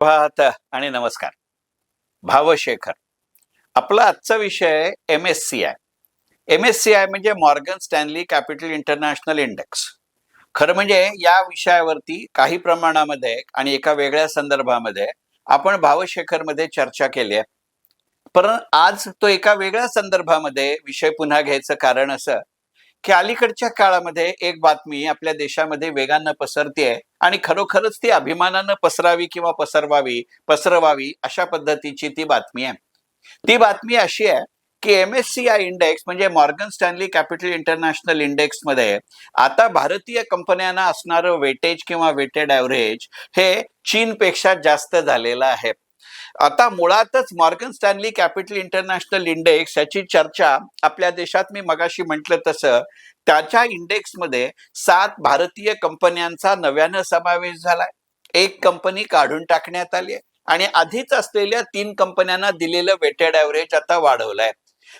प्रभात आणि नमस्कार. भावशेखर. आपला आजचा विषय MSCI. MSCI म्हणजे Morgan Stanley capital international index. खरं म्हणजे या विषयावरती काही प्रमाणामध्ये आणि एका वेगळ्या संदर्भामध्ये आपण भावशेखरमध्ये चर्चा केली आहे. पण आज तो एका वेगळ्या संदर्भामध्ये विषय पुन्हा घ्यायचं कारण असं की अलीकडच्या काळामध्ये एक बातमी आपल्या देशामध्ये वेगानं पसरतीये आणि खरोखरच ती अभिमानानं पसरावी किंवा पसरवावी अशा पद्धतीची ती बातमी आहे. ती बातमी अशी आहे की MSCI इंडेक्स म्हणजे Morgan Stanley capital international index मध्ये आता भारतीय कंपन्यांना असणारं वेटेज किंवा वेटेड ॲव्हरेज हे चीनपेक्षा जास्त झालेलं आहे. आता मुळातच Morgan Stanley capital international index याची चर्चा आपल्या देशात मी मगाशी म्हटलं तसं त्याच्या इंडेक्समध्ये 7 भारतीय कंपन्यांचा नव्यानं समावेश झालाय. एक कंपनी काढून टाकण्यात आली आहे आणि आधीच असलेल्या 3 कंपन्यांना दिलेलं वेटेड ॲव्हरेज आता वाढवलंय.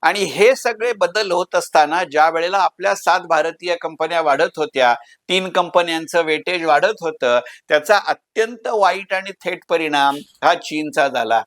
आणि हे सगळे बदल होत असताना ज्या वेळेला आपल्या 7 भारतीय कंपन्या वाढत होत्या, 3 कंपन्यांचं वेटेज वाढत होतं, त्याचा अत्यंत वाईट आणि थेट परिणाम हा चीनचा झाला.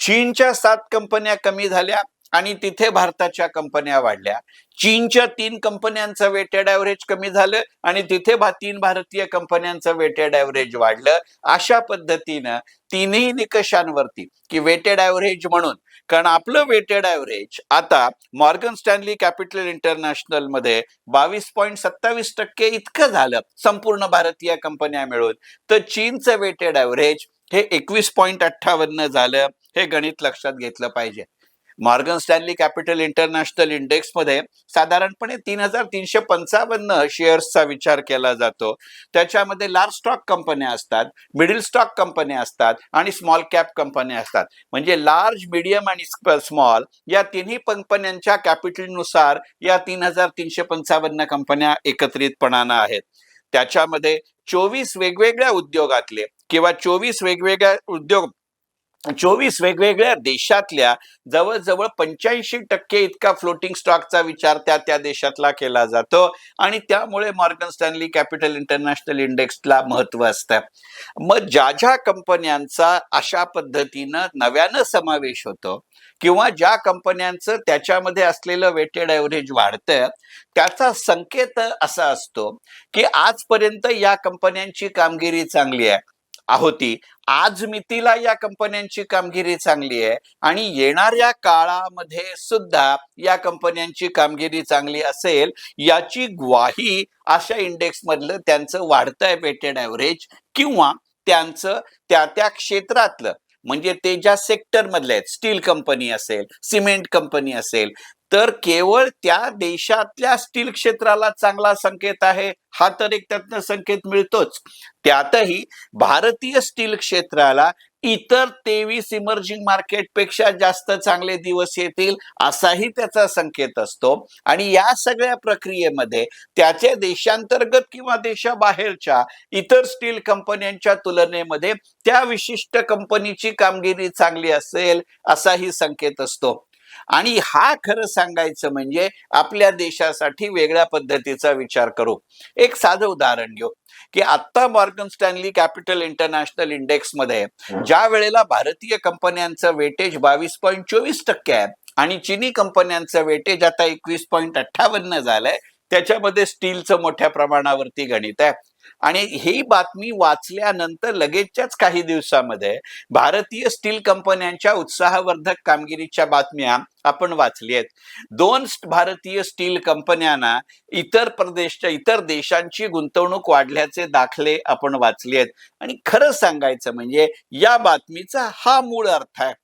चीनच्या 7 कंपन्या कमी झाल्या आणि तिथे भारताच्या कंपन्या वाढल्या. चीनच्या 3 कंपन्यांचं वेटेड ॲव्हरेज कमी झालं आणि तिथे 3 भारतीय कंपन्यांचं वेटेड ॲव्हरेज वाढलं. अशा पद्धतीनं तिन्ही निकषांवरती की वेटेड ॲव्हरेज म्हणून, कारण आपलं वेटेड ॲव्हरेज आता मॉर्गन स्टॅनली कॅपिटल इंटरनॅशनल मध्ये 22.27% इतकं झालं संपूर्ण भारतीय कंपन्या मिळून. तर चीनचं वेटेड ॲव्हरेज हे 21.58 झालं. हे गणित लक्षात घेतलं पाहिजे. Morgan Stanley capital international index मध्ये साधारणपणे 3,355 शेअर्सचा विचार केला जातो. त्याच्यामध्ये लार्ज स्टॉक कंपन्या असतात, मिडल स्टॉक कंपन्या असतात आणि स्मॉल कॅप कंपन्या असतात. म्हणजे लार्ज, मीडियम आणि स्मॉल या तिन्ही कंपन्यांच्या कॅपिटलनुसार या 3,355 कंपन्या एकत्रितपणानं आहेत. त्याच्यामध्ये 24 वेगवेगळ्या उद्योगातले किंवा 24 वेगवेगळ्या देशातल्या जवळजवळ 85% इतका फ्लोटिंग स्टॉकचा विचार त्या देशातला केला जातो आणि त्यामुळे मॉर्गन स्टॅनली कॅपिटल इंटरनॅशनल इंडेक्सला महत्व असतं. मग ज्या कंपन्यांचा अशा पद्धतीनं नव्यानं समावेश होतो किंवा ज्या कंपन्यांचं त्याच्यामध्ये असलेलं वेटेड ॲव्हरेज वाढतं, त्याचा संकेत असा असतो की आजपर्यंत या कंपन्यांची कामगिरी चांगली होती. आज मितीला या कंपन्यांची कामगिरी चांगली आहे आणि येणाऱ्या काळामध्ये सुद्धा या कंपन्यांची कामगिरी चांगली असेल याची ग्वाही अशा इंडेक्स मधलं त्यांचं वाढतंय वेटेड ॲव्हरेज किंवा त्यांचं त्या क्षेत्रातलं, म्हणजे ते ज्या सेक्टर मधले आहेत, स्टील कंपनी असेल, सिमेंट कंपनी असेल, तर केवळ त्या देशातल्या स्टील क्षेत्राला चांगला संकेत आहे हा तर एक त्यातनं संकेत मिळतोच. त्यातही भारतीय स्टील क्षेत्राला इतर 23 इमर्जिंग मार्केटपेक्षा जास्त चांगले दिवस येतील असाही त्याचा संकेत असतो. आणि या सगळ्या प्रक्रियेमध्ये त्याच्या देशांतर्गत किंवा देशाबाहेरच्या इतर स्टील कंपन्यांच्या तुलनेमध्ये त्या विशिष्ट कंपनीची कामगिरी चांगली असेल असाही संकेत असतो. आणि हा खरं सांगायचं म्हणजे आपल्या देशासाठी वेगळ्या पद्धतीचा विचार करू. एक साधं उदाहरण घेऊ की आता Morgan Stanley capital international index मध्ये ज्या वेळेला भारतीय कंपन्यांचं वेटेज 22.24% आहे आणि चिनी कंपन्यांचं वेटेज आता 21.58 झालंय, त्याच्यामध्ये स्टीलचं मोठ्या प्रमाणावरती गणित आहे. आणि ही बातमी वाचल्यानंतर लगेचच्याच काही दिवसामध्ये भारतीय स्टील कंपन्यांच्या उत्साहवर्धक कामगिरीच्या बातम्या आपण वाचली आहेत. 2 भारतीय स्टील कंपन्यांना इतर देशांची गुंतवणूक वाढल्याचे दाखले आपण वाचले आहेत. आणि खरं सांगायचं म्हणजे या बातमीचा हा मूळ अर्थ आहे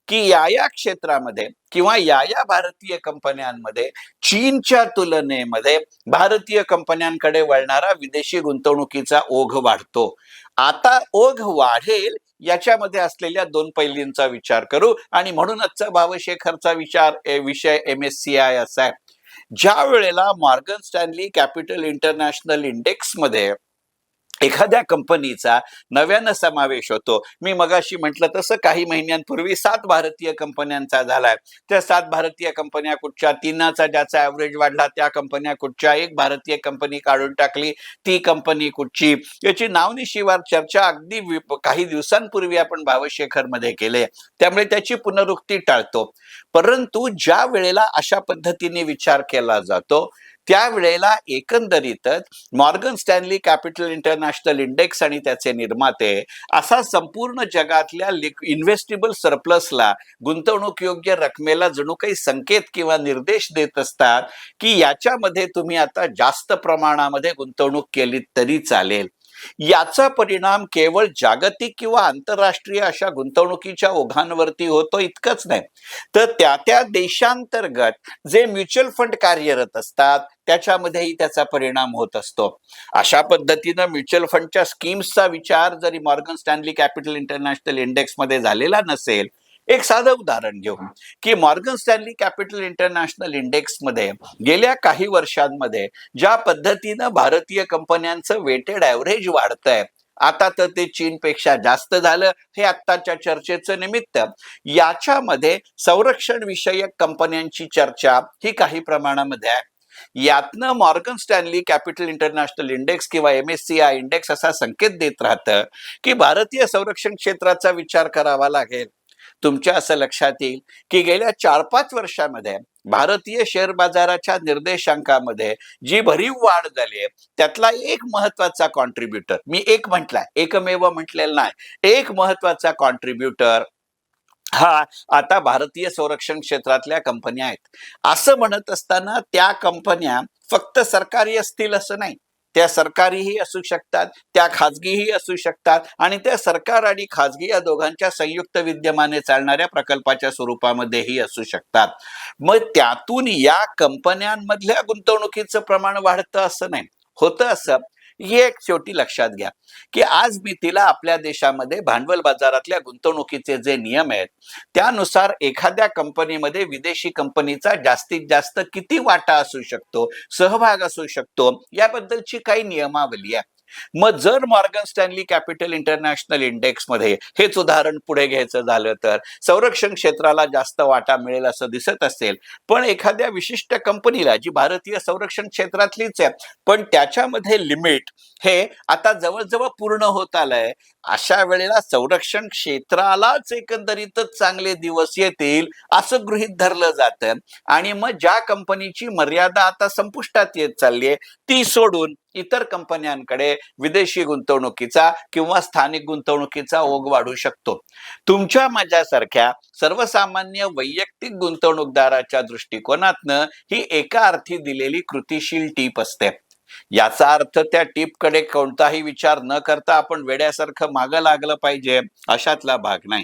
की या क्षेत्रामध्ये किंवा या भारतीय कंपन्यांमध्ये चीनच्या तुलनेमध्ये भारतीय कंपन्यांकडे वळणारा विदेशी गुंतवणुकीचा ओघ वाढतो. आता ओघ वाढेल याच्यामध्ये असलेल्या 2 पैलूंचा विचार करू आणि म्हणूनच भावशेखरचा विषय MSCI असा आहे. ज्या वेळेला Morgan Stanley capital international index मध्ये एखाद्या कंपनीचा नव्यानं समावेश होतो. मी मगाशी म्हटलं तसं काही महिन्यांपूर्वी 7 भारतीय कंपन्यांचा झालाय. त्या 7 भारतीय कंपन्या कुठच्या, 3चा ज्याचा ॲव्हरेज वाढला त्या कंपन्या कुठच्या, एक भारतीय कंपनी काढून टाकली ती कंपनी कुठची, याची नावनिशिवार चर्चा अगदी काही दिवसांपूर्वी आपण भावशेखरमध्ये केले. त्यामुळे त्याची पुनरुक्ती टाळतो. परंतु ज्या वेळेला अशा पद्धतीने विचार केला जातो त्यावेळेला एकंदरीतच Morgan Stanley capital international index आणि त्याचे निर्माते असा संपूर्ण जगातल्या इन्व्हेस्टेबल सरप्लसला, गुंतवणूक योग्य रकमेला जणू काही संकेत किंवा निर्देश देत असतात की याच्यामध्ये तुम्ही आता जास्त प्रमाणामध्ये गुंतवणूक केली तरी चालेल. याचा परिणाम केवळ जागतिक किंवा आंतरराष्ट्रीय अशा गुंतवणुकीच्या ओघांवरती होतो इतकंच नाही, तर त्या त्या देशांतर्गत जे म्युच्युअल फंड कार्यरत असतात त्याच्यामध्येही त्याचा परिणाम होत असतो. अशा पद्धतीनं म्युच्युअल फंडच्या स्कीम्सचा विचार जरी मॉर्गन स्टॅनली कॅपिटल इंटरनॅशनल इंडेक्समध्ये झालेला नसेल, एक साधं उदाहरण घेऊ की मॉर्गन स्टॅनली कॅपिटल इंटरनॅशनल इंडेक्समध्ये गेल्या काही वर्षांमध्ये ज्या पद्धतीनं भारतीय कंपन्यांचं वेटेड ॲव्हरेज वाढतंय, आता तर ते चीनपेक्षा जास्त झालं, हे आत्ताच्या चर्चेचं निमित्त. याच्यामध्ये संरक्षण विषयक कंपन्यांची चर्चा ही काही प्रमाणामध्ये आहे. यातनं Morgan Stanley capital international index किंवा MSCI इंडेक्स असा संकेत देत राहतं की भारतीय संरक्षण क्षेत्राचा विचार करावा लागेल. तुमच्या असं लक्षात येईल की गेल्या 4-5 वर्षामध्ये भारतीय शेअर बाजाराच्या निर्देशांकामध्ये जी भरीव वाढ झाली आहे त्यातला एक महत्वाचा कॉन्ट्रीब्युटर, मी एक म्हटलाय, एकमेव म्हटलेला नाही, एक महत्वाचा कॉन्ट्रीब्युटर हा आता भारतीय संरक्षण क्षेत्रातल्या कंपन्या आहेत. असं म्हणत असताना त्या कंपन्या फक्त सरकारी असतील असं नाही, त्या सरकारीही असू शकतात, त्या खाजगीही असू शकतात आणि त्या सरकार आणि खाजगी या दोघांच्या संयुक्त विद्यमाने चालणाऱ्या प्रकल्पाच्या स्वरूपामध्येही असू शकतात. मग त्यातून या कंपन्यांमधल्या गुंतवणुकीचं प्रमाण वाढतं असं नाही, होतं असं. हे एक शेवटी लक्षात घ्या की आज मी तिला आपल्या देशामध्ये भांडवल बाजारातल्या गुंतवणुकीचे जे नियम आहेत त्यानुसार एखाद्या कंपनीमध्ये विदेशी कंपनीचा जास्तीत जास्त किती वाटा असू शकतो, सहभाग असू शकतो, याबद्दलची काही नियमावली आहे. मग जर मॉर्गन स्टॅनली कॅपिटल इंटरनॅशनल इंडेक्समध्ये हेच उदाहरण पुढे घ्यायचं झालं तर संरक्षण क्षेत्राला जास्त वाटा मिळेल असं दिसत असेल, पण एखाद्या विशिष्ट कंपनीला जी भारतीय संरक्षण क्षेत्रातलीच आहे पण त्याच्यामध्ये लिमिट हे आता जवळजवळ पूर्ण होत आलंय, अशा वेळेला संरक्षण क्षेत्रालाच एकंदरीतच चांगले दिवस येतील असं गृहीत धरलं जातं आणि मग ज्या कंपनीची मर्यादा आता संपुष्टात येत चालली आहे ती सोडून इतर कंपन्यांकडे विदेशी गुंतवणुकीचा किंवा स्थानिक गुंतवणुकीचा ओघ वाढू शकतो. तुमच्या माझ्यासारख्या सर्वसामान्य वैयक्तिक गुंतवणूकदाराच्या दृष्टिकोनातनं ही एका अर्थी दिलेली कृतीशील टीप असते. याचा अर्थ त्या टीपकडे कोणताही विचार न करता आपण वेड्यासारखं मागं लागलं पाहिजे अशातला भाग नाही.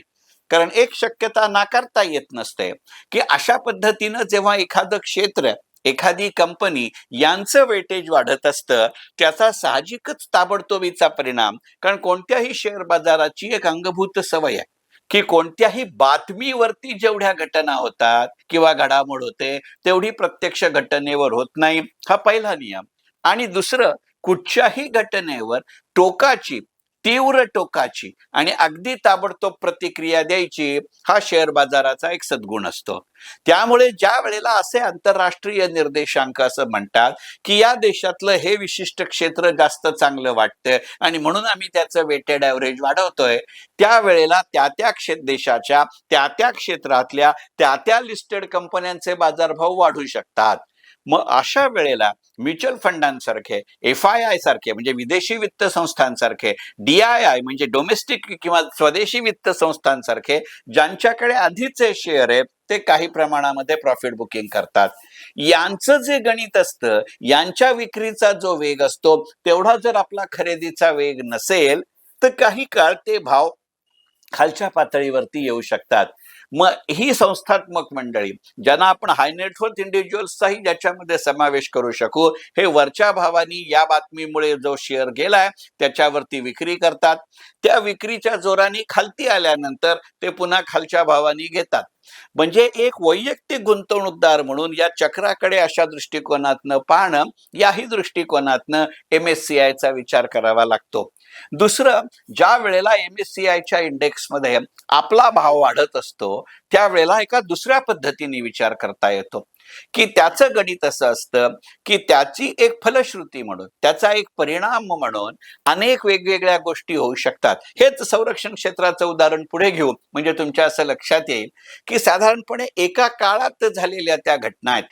कारण एक शक्यता नाकारता येत नसते की अशा पद्धतीनं जेव्हा एखादं क्षेत्र, एखादी कंपनी यांचं वेटेज वाढत असतं त्याचा साहजिकच ताबडतोबीचा परिणाम, कारण कोणत्याही शेअर बाजाराची एक अंगभूत सवय आहे की कोणत्याही बातमीवरती जेवढ्या घटना होतात किंवा घडामोड होते तेवढी प्रत्यक्ष घटनेवर होत नाही, हा पहिला नियम. आणि दुसरं, कुठच्याही घटनेवर टोकाची, तीव्र टोकाची आणि अगदी ताबडतोब प्रतिक्रिया द्यायची हा शेअर बाजाराचा एक सद्गुण असतो. त्यामुळे ज्या वेळेला असे आंतरराष्ट्रीय निर्देशांक असं म्हणतात की या देशातलं हे विशिष्ट क्षेत्र जास्त चांगलं वाटतंय आणि म्हणून आम्ही त्याचं वेटेड ॲव्हरेज वाढवतोय, त्यावेळेला त्या त्या देशाच्या त्या त्या क्षेत्रातल्या त्या त्या लिस्टेड कंपन्यांचे बाजारभाव वाढू शकतात. मग अशा वेळेला म्युच्युअल फंडांसारखे, FII सारखे म्हणजे विदेशी वित्त संस्थांसारखे, DII म्हणजे डोमेस्टिक किंवा स्वदेशी वित्त संस्थांसारखे ज्यांच्याकडे आधीचे शेअर आहे ते काही प्रमाणामध्ये प्रॉफिट बुकिंग करतात. यांचं जे गणित असतं, यांच्या विक्रीचा जो वेग असतो तेवढा जर आपला खरेदीचा वेग नसेल तर काही काळ ते भाव खालच्या पातळीवरती येऊ शकतात. मग ही संस्थात्मक मंडळी, ज्यांना आपण हाय नेटवर्थ इंडिव्हिज्युअल्सचाही ज्याच्यामध्ये समावेश करू शकू, हे वरच्या भावानी या बातमीमुळे जो शेअर गेलाय त्याच्यावरती विक्री करतात. त्या विक्रीच्या जोराने खालती आल्यानंतर ते पुन्हा खालच्या भावानी घेतात. म्हणजे एक वैयक्तिक गुंतवणूकदार म्हणून या चक्राकडे अशा दृष्टिकोनातनं पाहणं, याही दृष्टिकोनातनं MSCIचा विचार करावा लागतो. दुसरं, ज्या वेळेला MSCIच्या इंडेक्समध्ये आपला भाव वाढत असतो त्यावेळेला एका दुसऱ्या पद्धतीने विचार करता येतो, की त्याचं गणित असं असतं की त्याची एक फलश्रुती म्हणून, त्याचा एक परिणाम म्हणून अनेक वेगवेगळ्या गोष्टी होऊ शकतात. हेच संरक्षण क्षेत्राचं उदाहरण पुढे घेऊ म्हणजे तुमच्या असं लक्षात येईल की साधारणपणे एका काळात झालेल्या त्या घटना आहेत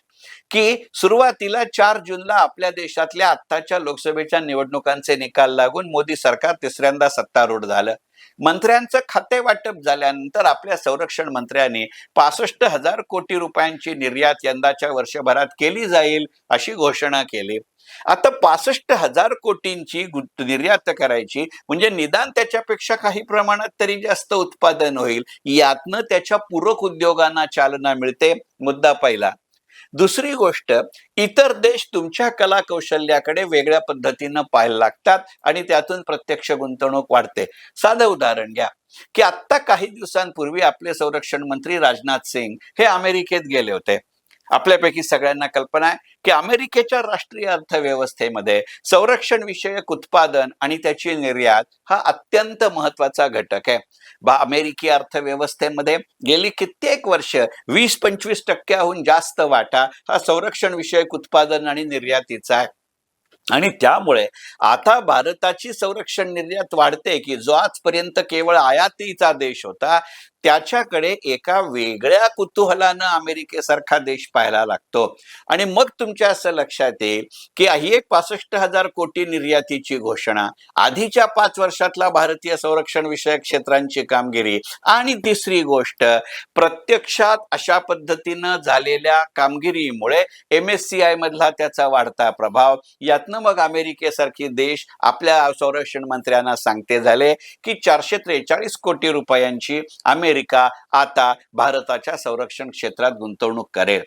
की सुरुवातीला 4 जूनला आपल्या देशातल्या आत्ताच्या लोकसभेच्या निवडणुकांचे निकाल लागून मोदी सरकार तिसऱ्यांदा सत्तारूढ झालं. मंत्र्यांचं खाते वाटप झाल्यानंतर आपल्या संरक्षण मंत्र्यांनी 65,000 कोटी रुपयांची निर्यात यंदाच्या वर्षभरात केली जाईल अशी घोषणा केली. आता 65,000 कोटींची निर्यात करायची म्हणजे निदान त्याच्यापेक्षा काही प्रमाणात तरी जास्त उत्पादन होईल, यातनं त्याच्या पूरक उद्योगांना चालना मिळते. मुद्दा पहिला. दुसरी गोष्ट, इतर देश तुमच्या कला कौशल्याकडे वेगळ्या पद्धतीनं पाहायला लागतात आणि त्यातून प्रत्यक्ष गुंतवणूक वाढते. साधं उदाहरण घ्या की आत्ता काही दिवसांपूर्वी आपले संरक्षण मंत्री राजनाथ सिंग हे अमेरिकेत गेले होते. आपल्यापैकी सगळ्यांना कल्पना आहे की अमेरिकेच्या राष्ट्रीय अर्थव्यवस्थेमध्ये संरक्षण विषयक उत्पादन आणि त्याची निर्यात हा अत्यंत महत्वाचा घटक आहे. अमेरिकी अर्थव्यवस्थेमध्ये गेली कित्येक वर्ष 20-25% जास्त वाटा हा संरक्षण विषयक उत्पादन आणि निर्यातीचा आहे. आणि त्यामुळे आता भारताची संरक्षण निर्यात वाढते की जो आजपर्यंत केवळ आयातीचा देश होता त्याच्याकडे एका वेगळ्या कुतूहलानं अमेरिकेसारखा देश पाहायला लागतो. आणि मग तुमच्या असं लक्षात येईल की ही एक 65,000 कोटी निर्यातीची घोषणा, आधीच्या 5 वर्षातला भारतीय संरक्षण विषयक क्षेत्रांची कामगिरी, आणि तिसरी गोष्ट, प्रत्यक्षात अशा पद्धतीनं झालेल्या कामगिरीमुळे MSCI मधला त्याचा वाढता प्रभाव, यातनं मग अमेरिकेसारखी देश आपल्या संरक्षण मंत्र्यांना सांगते झाले की 443 कोटी रुपयांची अमेरिका आता भारताच्या संरक्षण क्षेत्रात गुंतवणूक करेल.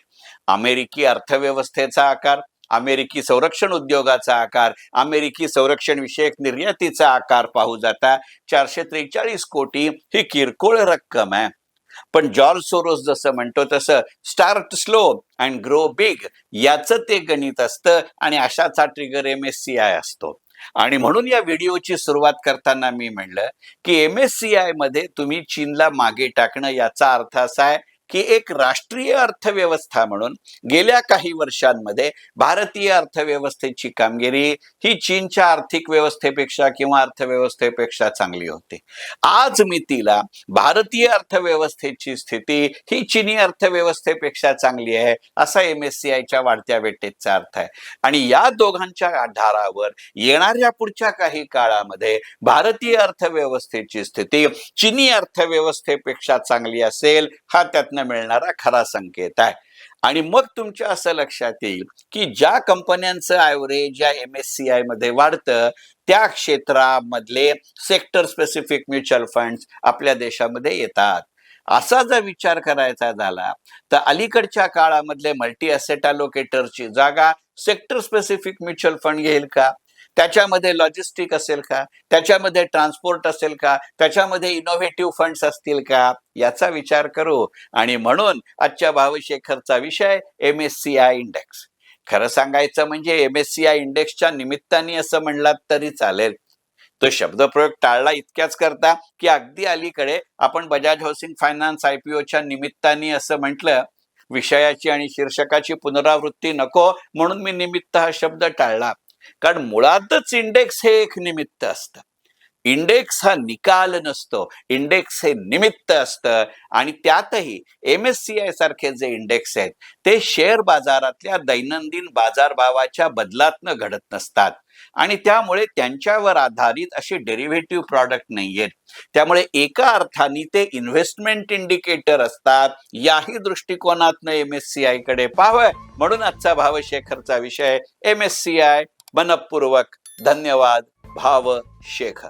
अमेरिकी अर्थव्यवस्थेचा आकार, अमेरिकी संरक्षण उद्योगाचा आकार, अमेरिकी संरक्षण विषयक निर्यातीचा आकार पाहू जाता 443 कोटी ही किरकोळ रक्कम आहे. पण जॉर्ज सोरोस जसं म्हणतो तसं start slow and grow big याचं ते गणित असतं आणि अशाचा ट्रिगर MSCI असतो. आणि म्हणून या व्हिडिओची सुरुवात करताना मी म्हणलं की MSCI मध्ये तुम्ही चीनला मागे टाकणं याचा अर्थ असा आहे की एक राष्ट्रीय अर्थव्यवस्था म्हणून गेल्या काही वर्षांमध्ये भारतीय अर्थव्यवस्थेची कामगिरी ही चीनच्या आर्थिक व्यवस्थेपेक्षा किंवा अर्थव्यवस्थेपेक्षा चांगली होती. आज मितीला भारतीय अर्थव्यवस्थेची स्थिती ही चीनी अर्थव्यवस्थेपेक्षा चांगली आहे असा MSCIच्या वाढत्या वेटेचा अर्थ आहे. आणि या दोघांच्या आधारावर येणाऱ्या पुढच्या काही काळामध्ये भारतीय अर्थव्यवस्थेची स्थिती चीनी अर्थव्यवस्थेपेक्षा चांगली असेल हा त्यातनं मिळणारा खरा संकेत आहे. आणि मग तुमच्या असं लक्षात येईल की ज्या कंपन्यांचं ॲव्हरेज या MSCI मध्ये वाढतं त्या क्षेत्रामधले सेक्टर स्पेसिफिक म्युच्युअल फंड्स आपल्या देशामध्ये येतात. असा जर विचार करायचा झाला तर अलीकडच्या काळामधले मल्टी ॲसेट अलोकेटरची जागा सेक्टर स्पेसिफिक म्युच्युअल फंड घेईल का? त्याच्यामध्ये लॉजिस्टिक असेल का? त्याच्यामध्ये ट्रान्सपोर्ट असेल का? त्याच्यामध्ये इनोव्हेटिव्ह फंड्स असतील का? याचा विचार करू. आणि म्हणून आजच्या भावशेखरचा विषय MSCI इंडेक्स. खरं सांगायचं म्हणजे MSCI इंडेक्सच्या निमित्ताने असं म्हणलात तरी चालेल. तो शब्दप्रयोग टाळला इतक्याच करता की अगदी अलीकडे आपण बजाज हाऊसिंग फायनान्स IPOच्या निमित्ताने असं म्हटलं. विषयाची आणि शीर्षकाची पुनरावृत्ती नको म्हणून मी निमित्त हा शब्द टाळला. कारण मुळातच इंडेक्स हे एक निमित्त असतं. इंडेक्स हा निकाल नसतो, इंडेक्स हे निमित्त असतं. आणि त्यातही MSCI सारखे जे इंडेक्स आहेत ते शेअर बाजारातल्या दैनंदिन बाजारभावाच्या बदलातनं घडत नसतात आणि त्यामुळे त्यांच्यावर आधारित असे डेरिव्हेटिव्ह प्रॉडक्ट नाहीयेत. त्यामुळे एका अर्थाने ते इन्व्हेस्टमेंट इंडिकेटर असतात. याही दृष्टिकोनातनं MSCI कडे पाहावं म्हणून आजचा भावशेखरचा विषय MSCI. मनपूर्वक धन्यवाद. भावशेखर.